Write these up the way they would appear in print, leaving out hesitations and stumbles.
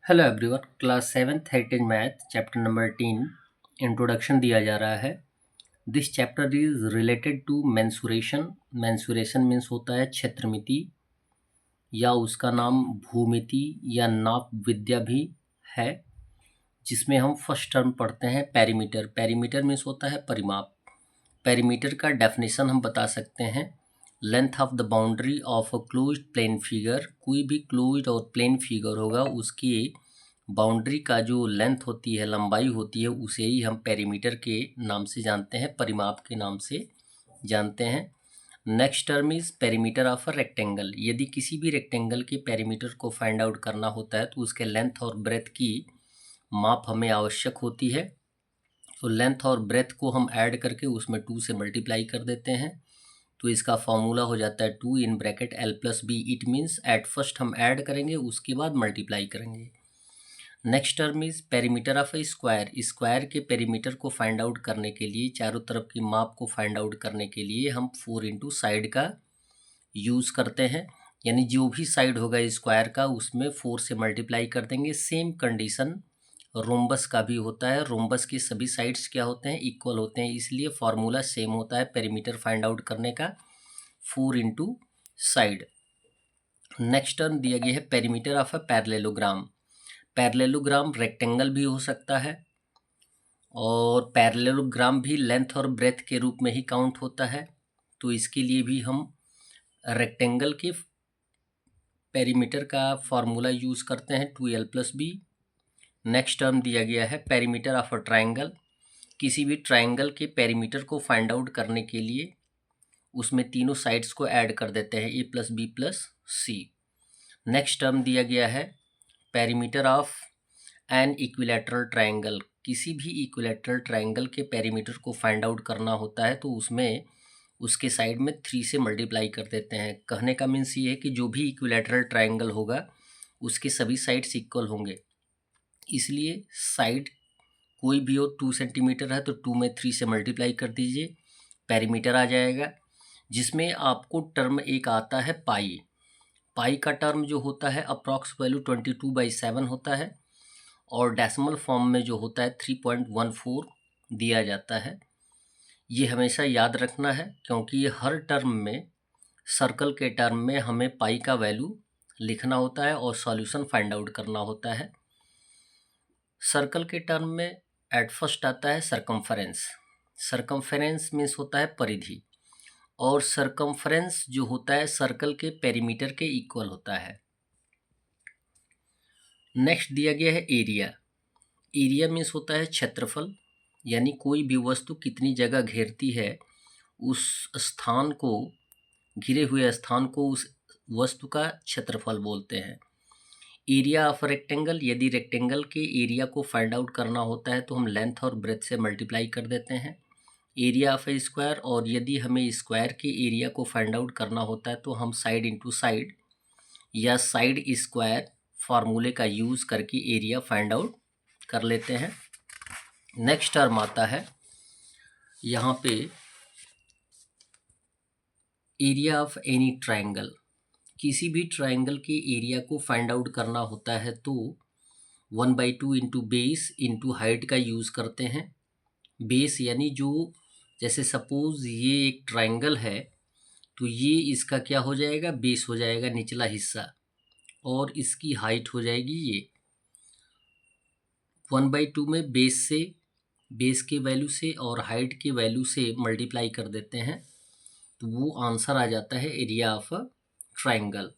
Hello everyone, class 7th heritage math chapter number 18 introduction दिया जा रहा है। This chapter is related to mensuration. Mensuration means होता है क्षेत्रमिति या उसका नाम भूमिति या नाप विद्या भी है, जिसमें हम फर्स्ट टर्म पढ़ते हैं पेरीमीटर। पेरीमीटर मीन्स होता है परिमाप। पेरीमीटर का डेफिनेशन हम बता सकते हैं, length of the boundary of a closed plane figure. कोई भी क्लोज्ड और प्लेन फिगर होगा उसकी बाउंड्री का जो लेंथ होती है, लंबाई होती है, उसे ही हम पेरीमीटर के नाम से जानते हैं, परिमाप के नाम से जानते हैं। Next term is perimeter of a rectangle. यदि किसी भी रेक्टेंगल के पेरीमीटर को फाइंड आउट करना होता है तो उसके लेंथ और ब्रेथ की माप हमें आवश्यक होती है। तो लेंथ और ब्रेथ को हम ऐड करके उसमें 2 से मल्टीप्लाई कर देते हैं, तो इसका फॉर्मूला हो जाता है 2 in bracket l plus B. It means at first हम ऐड करेंगे, उसके बाद मल्टीप्लाई करेंगे। Next term is perimeter of a square. Square के पेरीमीटर को फाइंड आउट करने के लिए, चारों तरफ की माप को फाइंड आउट करने के लिए हम 4 इंटू साइड का यूज़ करते हैं, यानी जो भी साइड होगा स्क्वायर का उसमें 4 से मल्टीप्लाई कर देंगे। सेम कंडीशन रोम्बस का भी होता है। रोम्बस के सभी साइड्स क्या होते हैं, इक्वल होते हैं, इसलिए फार्मूला सेम होता है पेरीमीटर फाइंड आउट करने का, 4 इंटू साइड। नेक्स्ट टर्म दिया गया है perimeter of a parallelogram. Parallelogram rectangle भी हो सकता है और पैरेललोग्राम भी लेंथ और ब्रेथ के रूप में ही काउंट होता है, तो इसके लिए भी हम रेक्टेंगल के पेरीमीटर का फॉर्मूला यूज़ करते हैं 2l plus B. Next term दिया गया है पेरीमीटर ऑफ अ ट्राइंगल। किसी भी ट्राइंगल के पेरीमीटर को फाइंड आउट करने के लिए उसमें तीनों साइड्स को ऐड कर देते हैं, a plus B plus C. Next term दिया गया है perimeter of an equilateral triangle. किसी भी इक्विलैटरल ट्राइंगल के पेरीमीटर को फाइंड आउट करना होता है तो उसमें उसके साइड में 3 से मल्टीप्लाई कर देते हैं। कहने का मीन्स ये है कि जो भी इक्विलैटरल ट्राइंगल होगा उसके सभी साइड्स इक्वल होंगे, इसलिए साइड कोई भी हो 2 सेंटीमीटर है तो 2 में 3 से मल्टीप्लाई कर दीजिए, पेरीमीटर आ जाएगा। जिसमें आपको टर्म एक आता है पाई। पाई का टर्म जो होता है अप्रॉक्स वैल्यू 22/7 होता है और डेसिमल फॉर्म में जो होता है 3.14 दिया जाता है। ये हमेशा याद रखना है क्योंकि ये हर टर्म में, सर्कल के टर्म में हमें पाई का वैल्यू लिखना होता है और सॉल्यूशन फाइंड आउट करना होता है। सर्कल के टर्म में एट फर्स्ट आता है सरकमफेरेंस। सरकमफेरेंस मीन्स होता है परिधि, और सरकमफेरेंस जो होता है सर्कल के पेरीमीटर के इक्वल होता है। नेक्स्ट दिया गया है एरिया। एरिया मीन्स होता है क्षेत्रफल, यानी कोई भी वस्तु कितनी जगह घेरती है उस स्थान को, घिरे हुए स्थान को उस वस्तु का क्षेत्रफल बोलते हैं। एरिया ऑफ रेक्टेंगल, यदि रेक्टेंगल के एरिया को फाइंड आउट करना होता है तो हम लेंथ और ब्रेथ से मल्टीप्लाई कर देते हैं। एरिया ऑफ ए स्क्वायर, और यदि हमें स्क्वायर के एरिया को फाइंड आउट करना होता है तो हम साइड इंटू साइड या साइड स्क्वायर फार्मूले का यूज़ करके एरिया फाइंड आउट कर लेते हैं। नेक्स्ट टर्म आता है यहाँ पे एरिया ऑफ एनी ट्राइंगल। किसी भी ट्राइंगल के एरिया को फाइंड आउट करना होता है तो 1/2 इंटू बेस इंटू हाइट का यूज़ करते हैं। बेस यानी जो, जैसे सपोज ये एक ट्राइंगल है तो ये इसका क्या हो जाएगा, बेस हो जाएगा, निचला हिस्सा, और इसकी हाइट हो जाएगी ये। 1/2 में बेस से, बेस के वैल्यू से और हाइट के वैल्यू से मल्टीप्लाई कर देते हैं तो वो आंसर आ जाता है एरिया ऑफ अ ट्राइंगल।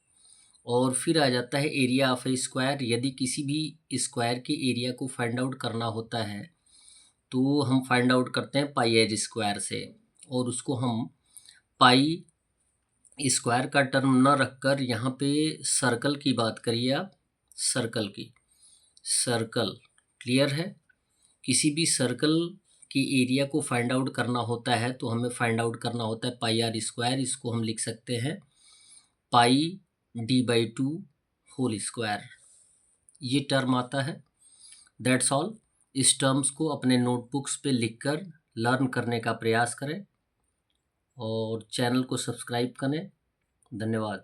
और फिर आ जाता है एरिया ऑफ ए स्क्वायर। यदि किसी भी स्क्वायर के एरिया को फाइंड आउट करना होता है तो हम फाइंड आउट करते हैं पाई आर स्क्वायर से, और उसको हम पाई स्क्वायर का टर्म न रखकर यहाँ पे सर्कल की बात करिए आप, सर्कल की, सर्कल क्लियर है। किसी भी सर्कल के एरिया को फाइंड आउट करना होता है तो हमें फाइंड आउट करना होता है पाई आर स्क्वायर। इसको हम लिख सकते हैं पाई d/2 होल स्क्वायर, ये टर्म आता है। That's all. इस टर्म्स को अपने नोटबुक्स पे लिखकर लर्न करने का प्रयास करें और चैनल को सब्सक्राइब करें। धन्यवाद।